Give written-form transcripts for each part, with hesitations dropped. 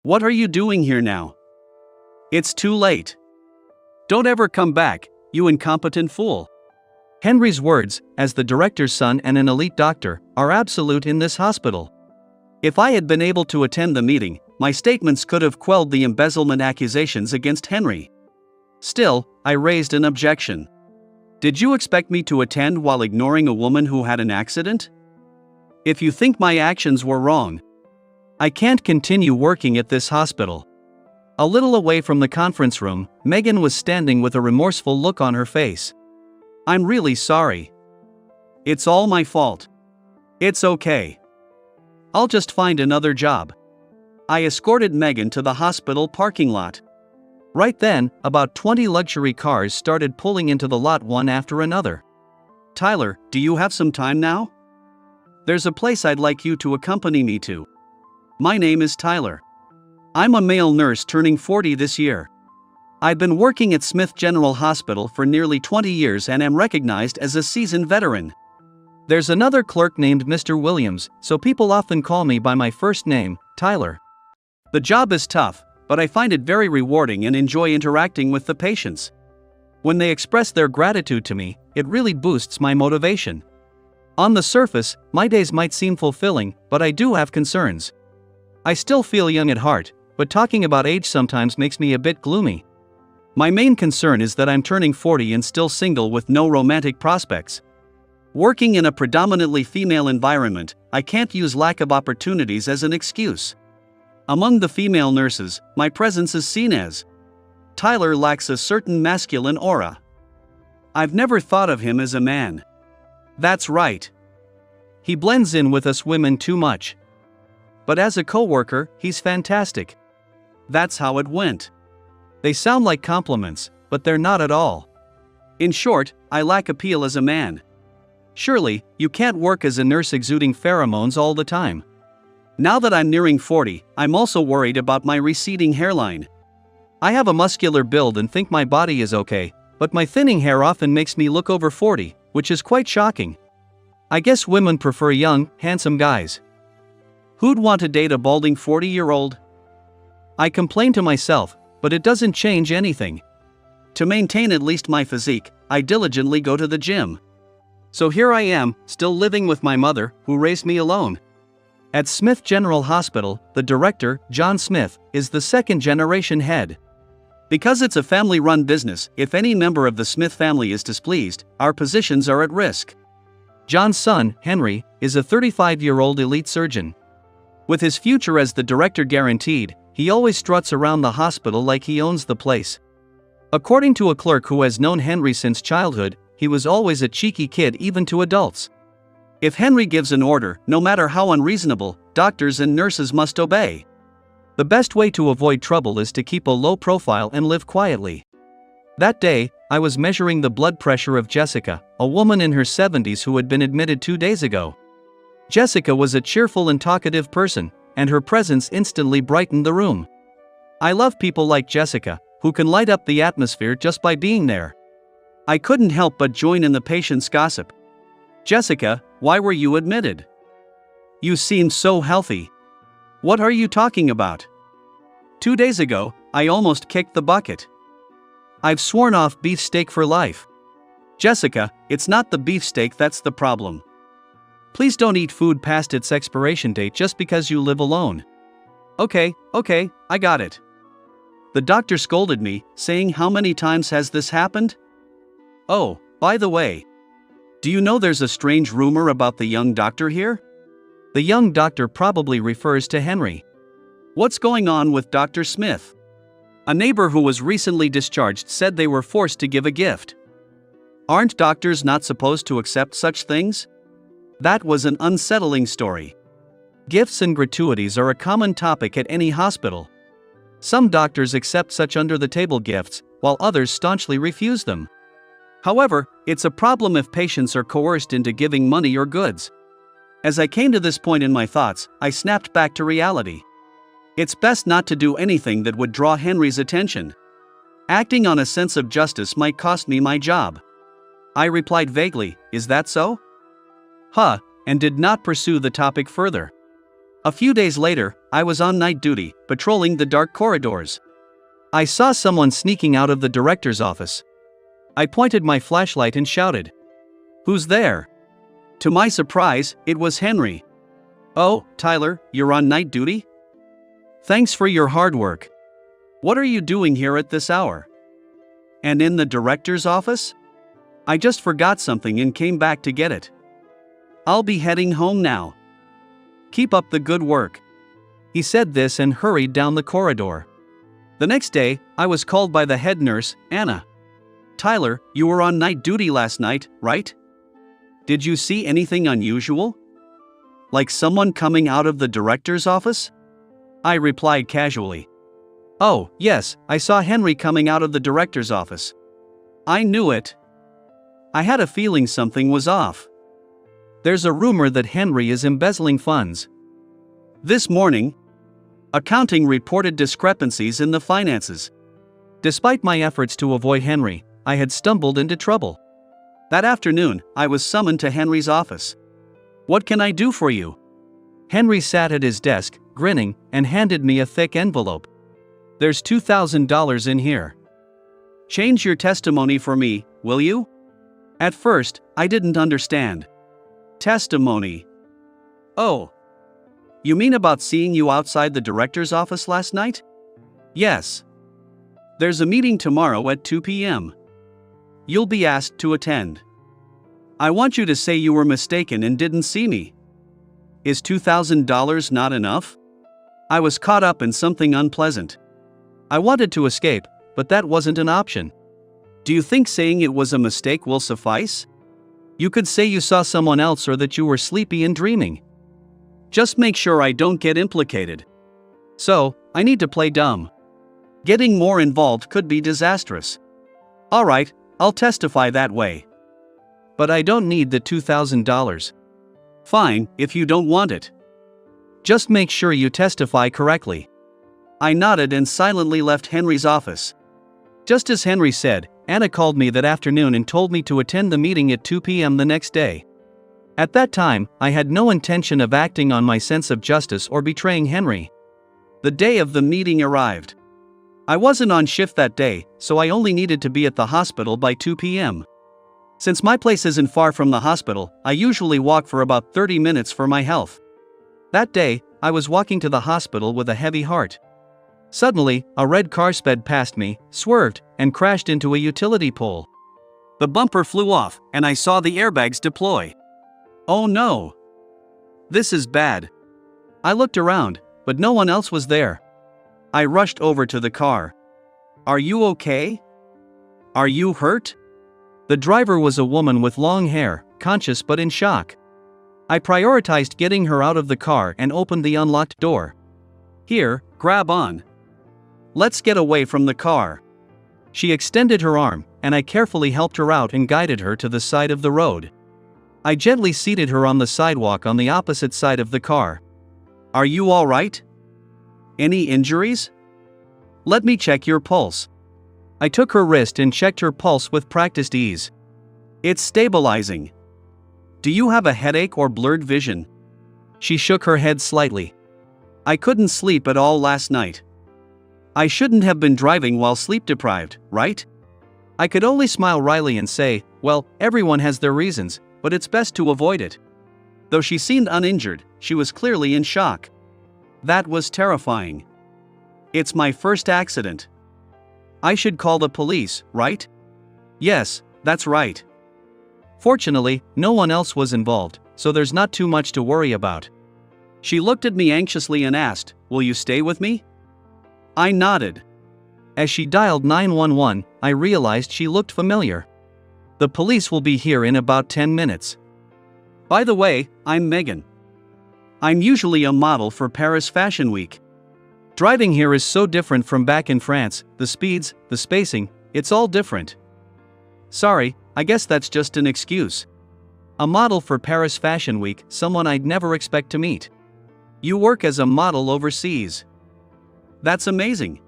What are you doing here now? It's too late. Don't ever come back, you incompetent fool. Henry's words, as the director's son and an elite doctor, are absolute in this hospital. If I had been able to attend the meeting, my statements could have quelled the embezzlement accusations against Henry. Still, I raised an objection. Did you expect me to attend while ignoring a woman who had an accident? If you think my actions were wrong, I can't continue working at this hospital. A little away from the conference room, Megan was standing with a remorseful look on her face. I'm really sorry. It's all my fault. It's okay. I'll just find another job. I escorted Megan to the hospital parking lot. Right then, about 20 luxury cars started pulling into the lot one after another. Tyler, do you have some time now? There's a place I'd like you to accompany me to. My name is Tyler. I'm a male nurse turning 40 this year. I've been working at Smith General Hospital for nearly 20 years and am recognized as a seasoned veteran. There's another clerk named Mr. Williams, so people often call me by my first name, Tyler. The job is tough, but I find it very rewarding and enjoy interacting with the patients. When they express their gratitude to me, it really boosts my motivation. On the surface, my days might seem fulfilling, but I do have concerns. I still feel young at heart, but talking about age sometimes makes me a bit gloomy. My main concern is that I'm turning 40 and still single with no romantic prospects. Working in a predominantly female environment, I can't use lack of opportunities as an excuse. Among the female nurses, my presence is seen as Tyler lacks a certain masculine aura. I've never thought of him as a man. That's right. He blends in with us women too much. But as a coworker, he's fantastic. That's how it went. They sound like compliments, but they're not at all. In short, I lack appeal as a man. Surely, you can't work as a nurse exuding pheromones all the time. Now that I'm nearing 40, I'm also worried about my receding hairline. I have a muscular build and think my body is okay, but my thinning hair often makes me look over 40, which is quite shocking. I guess women prefer young, handsome guys. Who'd want to date a balding 40-year-old? I complain to myself, but it doesn't change anything. To maintain at least my physique, I diligently go to the gym. So here I am, still living with my mother, who raised me alone. At Smith General Hospital, the director, John Smith, is the second-generation head. Because it's a family-run business, if any member of the Smith family is displeased, our positions are at risk. John's son, Henry, is a 35-year-old elite surgeon. With his future as the director guaranteed, he always struts around the hospital like he owns the place. According to a clerk who has known Henry since childhood, he was always a cheeky kid even to adults. If Henry gives an order, no matter how unreasonable, doctors and nurses must obey. The best way to avoid trouble is to keep a low profile and live quietly. That day, I was measuring the blood pressure of Jessica, a woman in her 70s who had been admitted 2 days ago. Jessica was a cheerful and talkative person, and her presence instantly brightened the room. I love people like Jessica, who can light up the atmosphere just by being there. I couldn't help but join in the patient's gossip. Jessica, why were you admitted? You seemed so healthy. What are you talking about? 2 days ago, I almost kicked the bucket. I've sworn off beefsteak for life. Jessica, it's not the beefsteak that's the problem. Please don't eat food past its expiration date just because you live alone. Okay, I got it. The doctor scolded me, saying, how many times has this happened? Oh, by the way. Do you know there's a strange rumor about the young doctor here? The young doctor probably refers to Henry. What's going on with Dr. Smith? A neighbor who was recently discharged said they were forced to give a gift. Aren't doctors not supposed to accept such things? That was an unsettling story. Gifts and gratuities are a common topic at any hospital. Some doctors accept such under-the-table gifts, while others staunchly refuse them. However, it's a problem if patients are coerced into giving money or goods. As I came to this point in my thoughts, I snapped back to reality. It's best not to do anything that would draw Henry's attention. Acting on a sense of justice might cost me my job. I replied vaguely, is that so? And did not pursue the topic further. A few days later, I was on night duty, patrolling the dark corridors. I saw someone sneaking out of the director's office. I pointed my flashlight and shouted, "Who's there?" To my surprise, it was Henry. "Oh, Tyler, you're on night duty? Thanks for your hard work. What are you doing here at this hour? And in the director's office? I just forgot something and came back to get it. I'll be heading home now. Keep up the good work." He said this and hurried down the corridor. The next day, I was called by the head nurse, Anna. "Tyler, you were on night duty last night, right? Did you see anything unusual? Like someone coming out of the director's office?" I replied casually. "Oh, yes, I saw Henry coming out of the director's office. I knew it. I had a feeling something was off. There's a rumor that Henry is embezzling funds. This morning, accounting reported discrepancies in the finances." Despite my efforts to avoid Henry, I had stumbled into trouble. That afternoon, I was summoned to Henry's office. "What can I do for you?" Henry sat at his desk, grinning, and handed me a thick envelope. "There's $2,000 in here. Change your testimony for me, will you?" At first, I didn't understand. Testimony? Oh. You mean about seeing you outside the director's office last night? Yes. There's a meeting tomorrow at 2 p.m. You'll be asked to attend. I want you to say you were mistaken and didn't see me. Is $2,000 not enough? I was caught up in something unpleasant. I wanted to escape, but that wasn't an option. Do you think saying it was a mistake will suffice? You could say you saw someone else or that you were sleepy and dreaming. Just make sure I don't get implicated. So, I need to play dumb. Getting more involved could be disastrous. Alright, I'll testify that way. But I don't need the $2,000. Fine, if you don't want it. Just make sure you testify correctly. I nodded and silently left Henry's office. Just as Henry said, Anna called me that afternoon and told me to attend the meeting at 2 p.m. the next day. At that time, I had no intention of acting on my sense of justice or betraying Henry. The day of the meeting arrived. I wasn't on shift that day, so I only needed to be at the hospital by 2 p.m. Since my place isn't far from the hospital, I usually walk for about 30 minutes for my health. That day, I was walking to the hospital with a heavy heart. Suddenly, a red car sped past me, swerved, and crashed into a utility pole. The bumper flew off, and I saw the airbags deploy. Oh no! This is bad. I looked around, but no one else was there. I rushed over to the car. Are you okay? Are you hurt? The driver was a woman with long hair, conscious but in shock. I prioritized getting her out of the car and opened the unlocked door. Here, grab on. Let's get away from the car. She extended her arm, and I carefully helped her out and guided her to the side of the road. I gently seated her on the sidewalk on the opposite side of the car. Are you all right? Any injuries? Let me check your pulse. I took her wrist and checked her pulse with practiced ease. It's stabilizing. Do you have a headache or blurred vision? She shook her head slightly. I couldn't sleep at all last night. I shouldn't have been driving while sleep deprived, right? I could only smile wryly and say, well, everyone has their reasons, but it's best to avoid it. Though she seemed uninjured, she was clearly in shock. That was terrifying. It's my first accident. I should call the police, right? Yes, that's right. Fortunately, no one else was involved, so there's not too much to worry about. She looked at me anxiously and asked, will you stay with me? I nodded. As she dialed 911, I realized she looked familiar. The police will be here in about 10 minutes. By the way, I'm Megan. I'm usually a model for Paris Fashion Week. Driving here is so different from back in France, the speeds, the spacing, it's all different. Sorry, I guess that's just an excuse. A model for Paris Fashion Week, someone I'd never expect to meet. You work as a model overseas. That's amazing.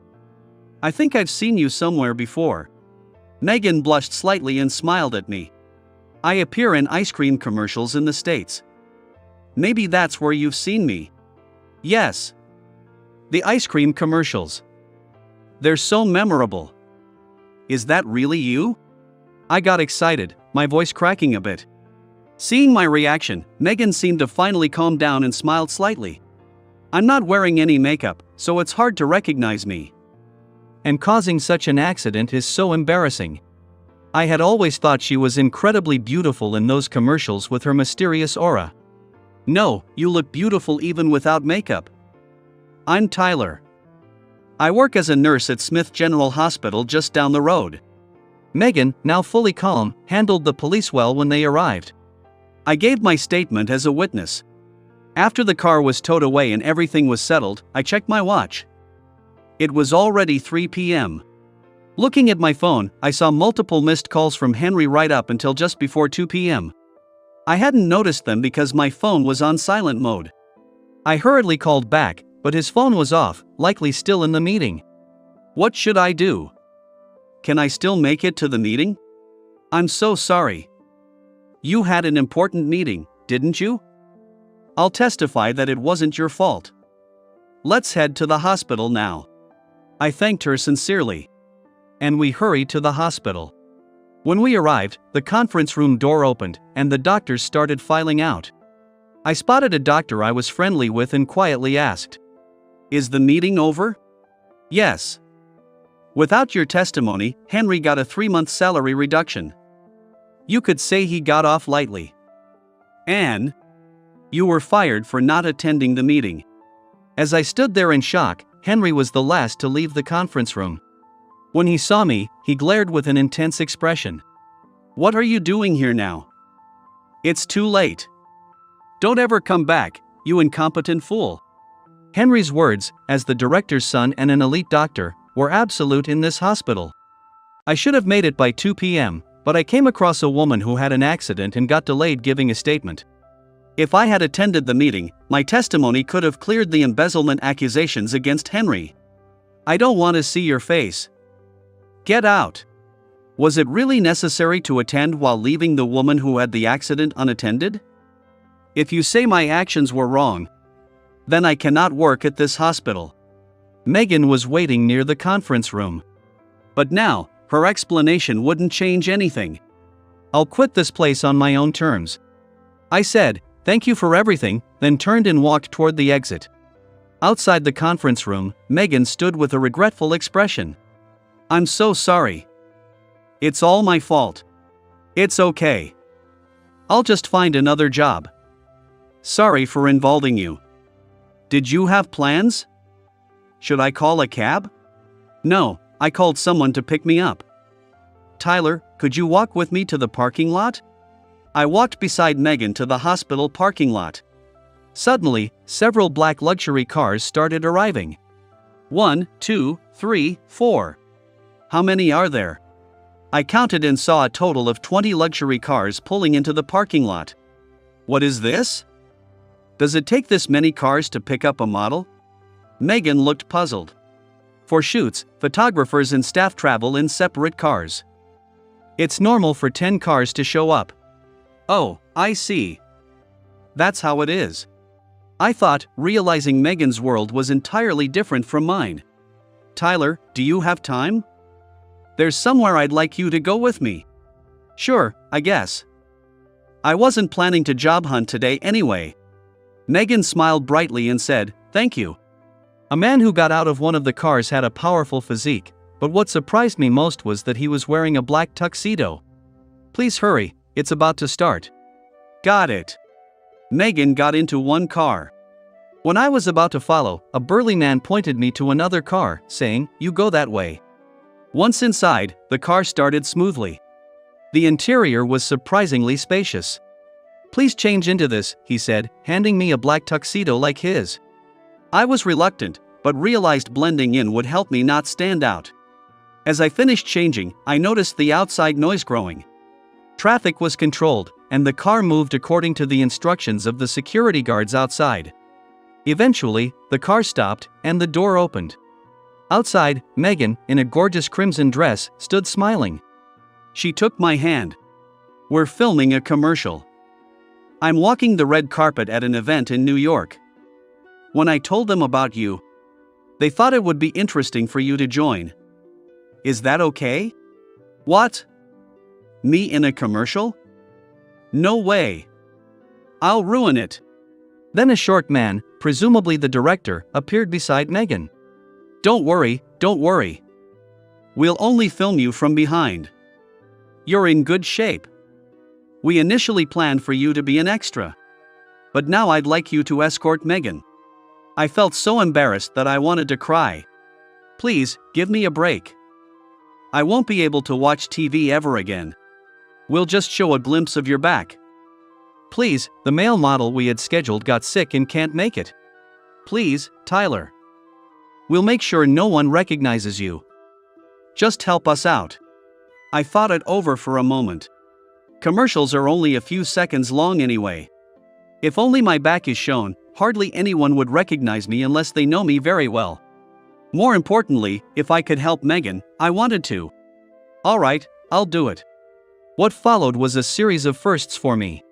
I think I've seen you somewhere before. Megan blushed slightly and smiled at me. I appear in ice cream commercials in the States. Maybe that's where you've seen me. Yes. The ice cream commercials. They're so memorable. Is that really you? I got excited, my voice cracking a bit. Seeing my reaction, Megan seemed to finally calm down and smiled slightly. I'm not wearing any makeup, so it's hard to recognize me. And causing such an accident is so embarrassing. I had always thought she was incredibly beautiful in those commercials with her mysterious aura. No, you look beautiful even without makeup. I'm Tyler. I work as a nurse at Smith General Hospital just down the road. Megan, now fully calm, handled the police well when they arrived. I gave my statement as a witness. After the car was towed away and everything was settled, I checked my watch. It was already 3 p.m. Looking at my phone, I saw multiple missed calls from Henry right up until just before 2 p.m. I hadn't noticed them because my phone was on silent mode. I hurriedly called back, but his phone was off, likely still in the meeting. What should I do? Can I still make it to the meeting? I'm so sorry. You had an important meeting, didn't you? I'll testify that it wasn't your fault. Let's head to the hospital now. I thanked her sincerely. And we hurried to the hospital. When we arrived, the conference room door opened, and the doctors started filing out. I spotted a doctor I was friendly with and quietly asked, "Is the meeting over?" "Yes. Without your testimony, Henry got a 3-month salary reduction. You could say he got off lightly. And you were fired for not attending the meeting." As I stood there in shock, Henry was the last to leave the conference room. When he saw me, he glared with an intense expression. "What are you doing here now? It's too late. Don't ever come back, you incompetent fool." Henry's words, as the director's son and an elite doctor, were absolute in this hospital. I should have made it by 2 p.m., but I came across a woman who had an accident and got delayed giving a statement. If I had attended the meeting, my testimony could have cleared the embezzlement accusations against Henry. I don't want to see your face. Get out. Was it really necessary to attend while leaving the woman who had the accident unattended? If you say my actions were wrong, then I cannot work at this hospital. Megan was waiting near the conference room. But now, her explanation wouldn't change anything. "I'll quit this place on my own terms," I said. "Thank you for everything," then turned and walked toward the exit. Outside the conference room, Megan stood with a regretful expression. "I'm so sorry. It's all my fault. It's okay. I'll just find another job. Sorry for involving you. Did you have plans? Should I call a cab?" "No, I called someone to pick me up." "Tyler, could you walk with me to the parking lot?" I walked beside Megan to the hospital parking lot. Suddenly, several black luxury cars started arriving. 1, 2, 3, 4. How many are there? I counted and saw a total of 20 luxury cars pulling into the parking lot. What is this? Does it take this many cars to pick up a model? Megan looked puzzled. For shoots, photographers and staff travel in separate cars. It's normal for 10 cars to show up. Oh, I see. That's how it is. I thought, realizing Megan's world was entirely different from mine. Tyler, do you have time? There's somewhere I'd like you to go with me. Sure, I guess. I wasn't planning to job hunt today anyway. Megan smiled brightly and said, "Thank you." A man who got out of one of the cars had a powerful physique, but what surprised me most was that he was wearing a black tuxedo. "Please hurry, it's about to start." Got it. Megan got into one car. When I was about to follow, a burly man pointed me to another car, saying, "You go that way." Once inside, the car started smoothly. The interior was surprisingly spacious. "Please change into this," he said, handing me a black tuxedo like his. I was reluctant, but realized blending in would help me not stand out. As I finished changing, I noticed the outside noise growing. Traffic was controlled, and the car moved according to the instructions of the security guards outside. Eventually, the car stopped, and the door opened. Outside, Megan, in a gorgeous crimson dress, stood smiling. She took my hand. "We're filming a commercial. I'm walking the red carpet at an event in New York." When I told them about you, they thought it would be interesting for you to join. Is that okay? What? Me in a commercial? No way. I'll ruin it. Then a short man, presumably the director, appeared beside Megan. Don't worry, don't worry. We'll only film you from behind. You're in good shape. We initially planned for you to be an extra. But now I'd like you to escort Megan. I felt so embarrassed that I wanted to cry. Please, give me a break. I won't be able to watch TV ever again. We'll just show a glimpse of your back. Please, the male model we had scheduled got sick and can't make it. Please, Tyler. We'll make sure no one recognizes you. Just help us out. I thought it over for a moment. Commercials are only a few seconds long anyway. If only my back is shown, hardly anyone would recognize me unless they know me very well. More importantly, if I could help Megan, I wanted to. Alright, I'll do it. What followed was a series of firsts for me.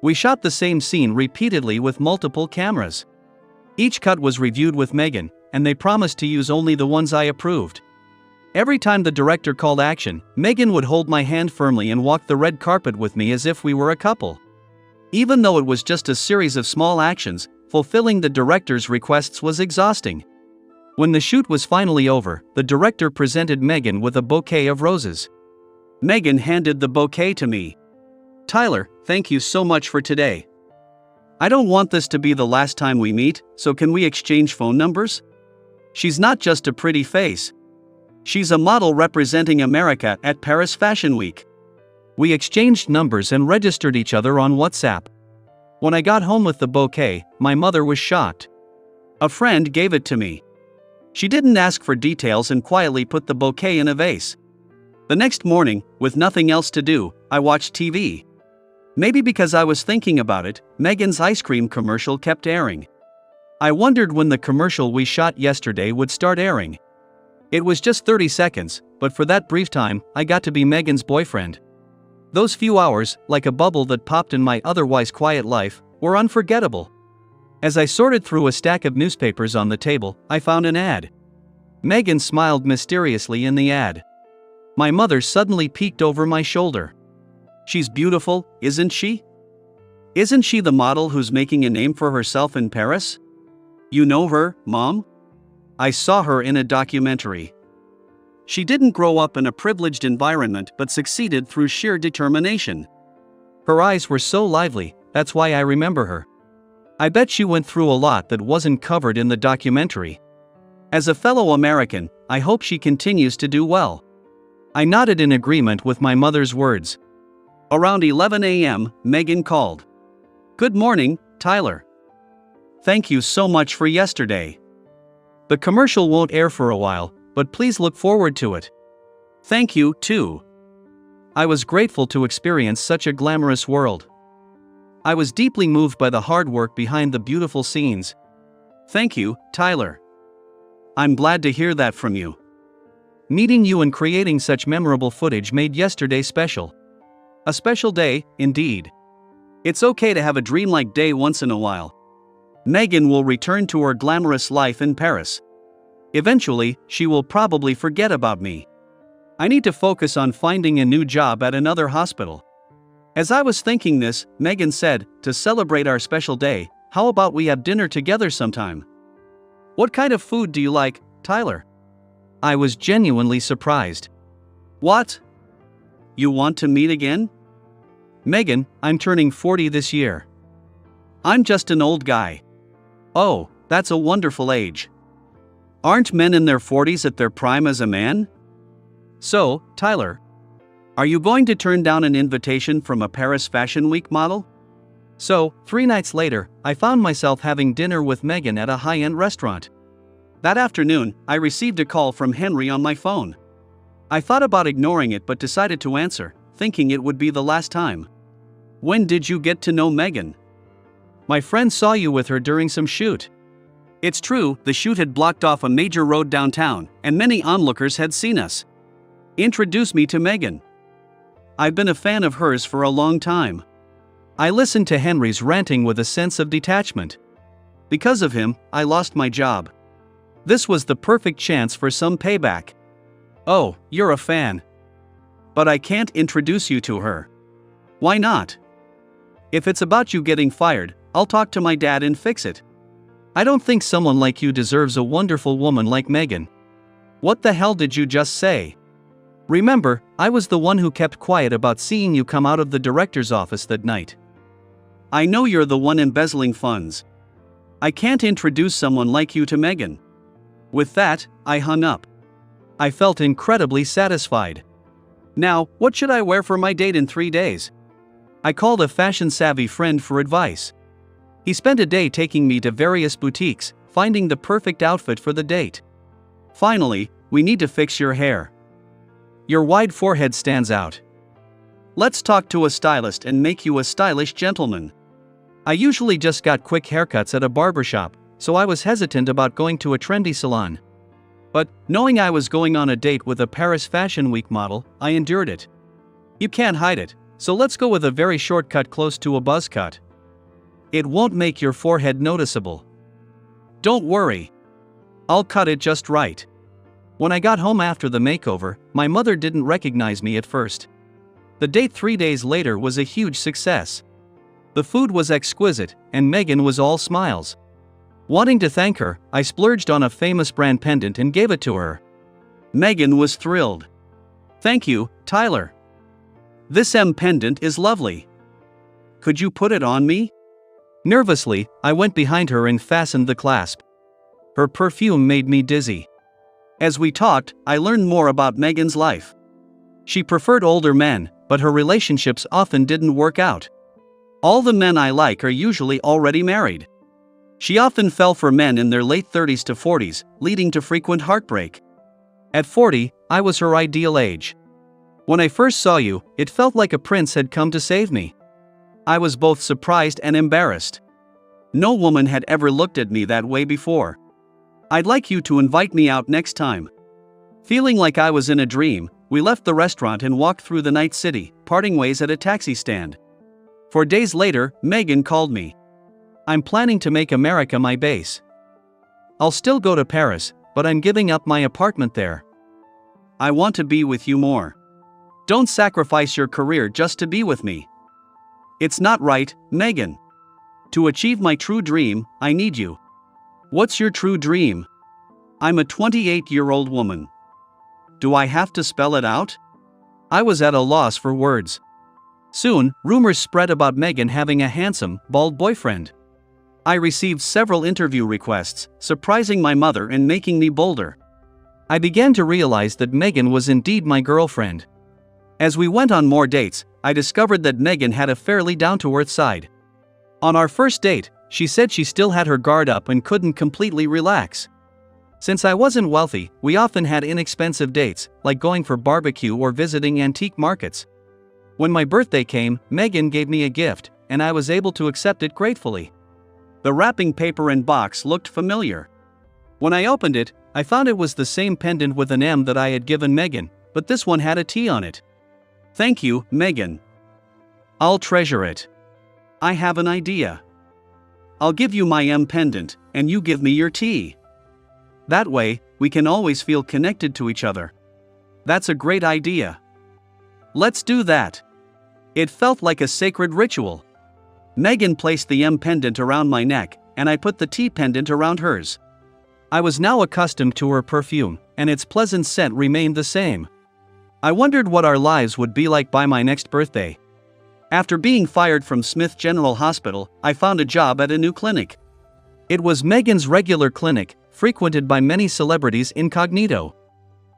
We shot the same scene repeatedly with multiple cameras. Each cut was reviewed with Megan, and they promised to use only the ones I approved. Every time the director called action, Megan would hold my hand firmly and walk the red carpet with me as if we were a couple. Even though it was just a series of small actions, fulfilling the director's requests was exhausting. When the shoot was finally over, the director presented Megan with a bouquet of roses. Megan handed the bouquet to me. Tyler, thank you so much for today. I don't want this to be the last time we meet, so can we exchange phone numbers? She's not just a pretty face. She's a model representing America at Paris Fashion Week. We exchanged numbers and registered each other on WhatsApp. When I got home with the bouquet, my mother was shocked. A friend gave it to me. She didn't ask for details and quietly put the bouquet in a vase. The next morning, with nothing else to do, I watched TV. Maybe because I was thinking about it, Megan's ice cream commercial kept airing. I wondered when the commercial we shot yesterday would start airing. It was just 30 seconds, but for that brief time, I got to be Megan's boyfriend. Those few hours, like a bubble that popped in my otherwise quiet life, were unforgettable. As I sorted through a stack of newspapers on the table, I found an ad. Megan smiled mysteriously in the ad. My mother suddenly peeked over my shoulder. She's beautiful, isn't she? Isn't she the model who's making a name for herself in Paris? You know her, Mom? I saw her in a documentary. She didn't grow up in a privileged environment but succeeded through sheer determination. Her eyes were so lively, that's why I remember her. I bet she went through a lot that wasn't covered in the documentary. As a fellow American, I hope she continues to do well. I nodded in agreement with my mother's words. Around 11 a.m., Megan called. Good morning, Tyler. Thank you so much for yesterday. The commercial won't air for a while, but please look forward to it. Thank you, too. I was grateful to experience such a glamorous world. I was deeply moved by the hard work behind the beautiful scenes. Thank you, Tyler. I'm glad to hear that from you. Meeting you and creating such memorable footage made yesterday special. A special day, indeed. It's okay to have a dreamlike day once in a while. Megan will return to her glamorous life in Paris. Eventually, she will probably forget about me. I need to focus on finding a new job at another hospital. As I was thinking this, Megan said, to celebrate our special day, how about we have dinner together sometime? What kind of food do you like, Tyler? I was genuinely surprised. What? You want to meet again? Megan, I'm turning 40 this year. I'm just an old guy. Oh, that's a wonderful age. Aren't men in their 40s at their prime as a man? So, Tyler, are you going to turn down an invitation from a Paris Fashion Week model? So, 3 nights later, I found myself having dinner with Megan at a high-end restaurant. That afternoon, I received a call from Henry on my phone. I thought about ignoring it but decided to answer, thinking it would be the last time. When did you get to know Megan? My friend saw you with her during some shoot. It's true, the shoot had blocked off a major road downtown, and many onlookers had seen us. Introduce me to Megan. I've been a fan of hers for a long time. I listened to Henry's ranting with a sense of detachment. Because of him, I lost my job. This was the perfect chance for some payback. Oh, you're a fan. But I can't introduce you to her. Why not? If it's about you getting fired, I'll talk to my dad and fix it. I don't think someone like you deserves a wonderful woman like Megan. What the hell did you just say? Remember, I was the one who kept quiet about seeing you come out of the director's office that night. I know you're the one embezzling funds. I can't introduce someone like you to Megan. With that, I hung up. I felt incredibly satisfied. Now, what should I wear for my date in 3 days? I called a fashion-savvy friend for advice. He spent a day taking me to various boutiques, finding the perfect outfit for the date. Finally, we need to fix your hair. Your wide forehead stands out. Let's talk to a stylist and make you a stylish gentleman. I usually just got quick haircuts at a barbershop, so I was hesitant about going to a trendy salon. But, knowing I was going on a date with a Paris Fashion Week model, I endured it. You can't hide it, so let's go with a very short cut close to a buzz cut. It won't make your forehead noticeable. Don't worry. I'll cut it just right. When I got home after the makeover, my mother didn't recognize me at first. The date 3 days later was a huge success. The food was exquisite, and Megan was all smiles. Wanting to thank her, I splurged on a famous brand pendant and gave it to her. Megan was thrilled. Thank you, Tyler. This pendant is lovely. Could you put it on me? Nervously, I went behind her and fastened the clasp. Her perfume made me dizzy. As we talked, I learned more about Megan's life. She preferred older men, but her relationships often didn't work out. All the men I like are usually already married. She often fell for men in their late 30s to 40s, leading to frequent heartbreak. At 40, I was her ideal age. When I first saw you, it felt like a prince had come to save me. I was both surprised and embarrassed. No woman had ever looked at me that way before. I'd like you to invite me out next time. Feeling like I was in a dream, we left the restaurant and walked through the night city, parting ways at a taxi stand. 4 days later, Megan called me. I'm planning to make America my base. I'll still go to Paris, but I'm giving up my apartment there. I want to be with you more. Don't sacrifice your career just to be with me. It's not right, Megan. To achieve my true dream, I need you. What's your true dream? I'm a 28-year-old woman. Do I have to spell it out? I was at a loss for words. Soon, rumors spread about Megan having a handsome, bald boyfriend. I received several interview requests, surprising my mother and making me bolder. I began to realize that Megan was indeed my girlfriend. As we went on more dates, I discovered that Megan had a fairly down-to-earth side. On our first date, she said she still had her guard up and couldn't completely relax. Since I wasn't wealthy, we often had inexpensive dates, like going for barbecue or visiting antique markets. When my birthday came, Megan gave me a gift, and I was able to accept it gratefully. The wrapping paper and box looked familiar. When I opened it, I found it was the same pendant with an M that I had given Megan, but this one had a T on it. Thank you, Megan. I'll treasure it. I have an idea. I'll give you my pendant, and you give me your T. That way, we can always feel connected to each other. That's a great idea. Let's do that. It felt like a sacred ritual. Megan placed the pendant around my neck, and I put the T pendant around hers. I was now accustomed to her perfume, and its pleasant scent remained the same. I wondered what our lives would be like by my next birthday. After being fired from Smith General Hospital, I found a job at a new clinic. It was Megan's regular clinic, frequented by many celebrities incognito.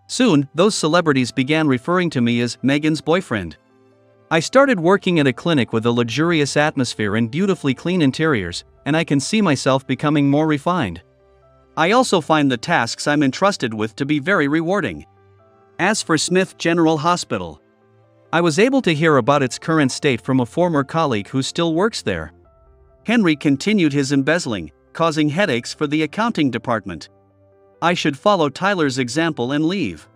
Soon, those celebrities began referring to me as Megan's boyfriend. I started working at a clinic with a luxurious atmosphere and beautifully clean interiors, and I can see myself becoming more refined. I also find the tasks I'm entrusted with to be very rewarding. As for Smith General Hospital, I was able to hear about its current state from a former colleague who still works there. Henry continued his embezzling, causing headaches for the accounting department. I should follow Tyler's example and leave.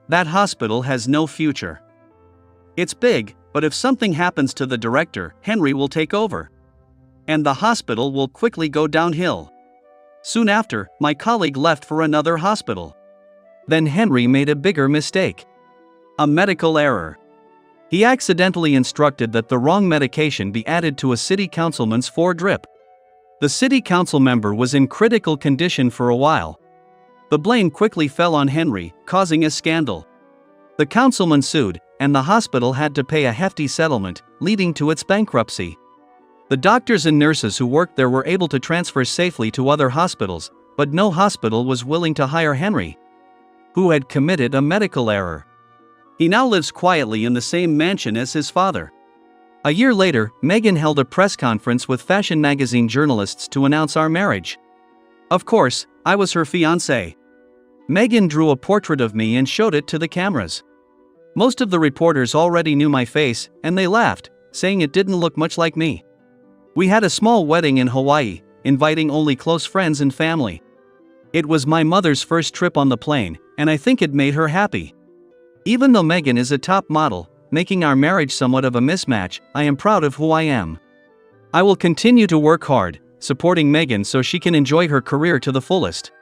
That hospital has no future. It's big, but if something happens to the director, Henry will take over. and the hospital will quickly go downhill. Soon after, my colleague left for another hospital. Then Henry made a bigger mistake. A medical error. He accidentally instructed that the wrong medication be added to a city councilman's 4-drip. The city council member was in critical condition for a while. The blame quickly fell on Henry, causing a scandal. The councilman sued, and the hospital had to pay a hefty settlement, leading to its bankruptcy. The doctors and nurses who worked there were able to transfer safely to other hospitals, but no hospital was willing to hire Henry, who had committed a medical error. He now lives quietly in the same mansion as his father. A year later, Meghan held a press conference with fashion magazine journalists to announce our marriage. Of course, I was her fiancé. Meghan drew a portrait of me and showed it to the cameras. Most of the reporters already knew my face, and they laughed, saying it didn't look much like me. We had a small wedding in Hawaii, inviting only close friends and family. It was my mother's first trip on the plane, and I think it made her happy. Even though Meghan is a top model, making our marriage somewhat of a mismatch, I am proud of who I am. I will continue to work hard, supporting Meghan so she can enjoy her career to the fullest.